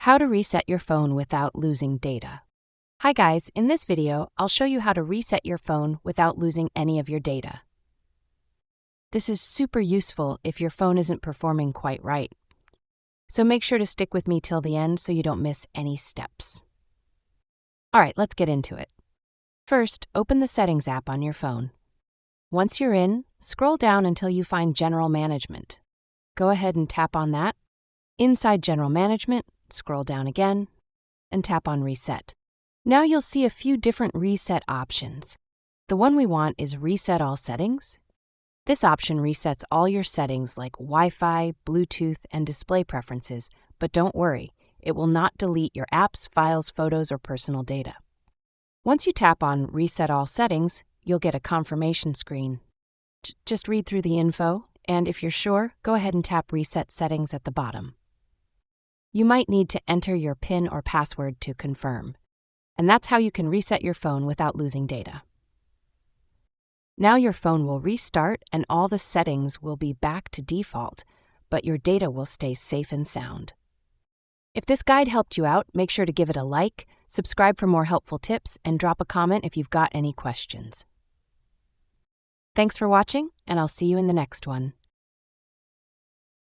How to reset your phone without losing data. Hi guys, in this video, I'll show you how to reset your phone without losing any of your data. This is super useful if your phone isn't performing quite right. So make sure to stick with me till the end so you don't miss any steps. Alright, let's get into it. First, open the Settings app on your phone. Once you're in, scroll down until you find General Management. Go ahead and tap on that. Inside General Management, scroll down again, and tap on Reset. Now you'll see a few different reset options. The one we want is Reset All Settings. This option resets all your settings like Wi-Fi, Bluetooth, and display preferences, but don't worry, it will not delete your apps, files, photos, or personal data. Once you tap on Reset All Settings, you'll get a confirmation screen. Just read through the info, and if you're sure, go ahead and tap Reset Settings at the bottom. You might need to enter your PIN or password to confirm. And that's how you can reset your phone without losing data. Now your phone will restart and all the settings will be back to default, but your data will stay safe and sound. If this guide helped you out, make sure to give it a like, subscribe for more helpful tips, and drop a comment if you've got any questions. Thanks for watching, and I'll see you in the next one.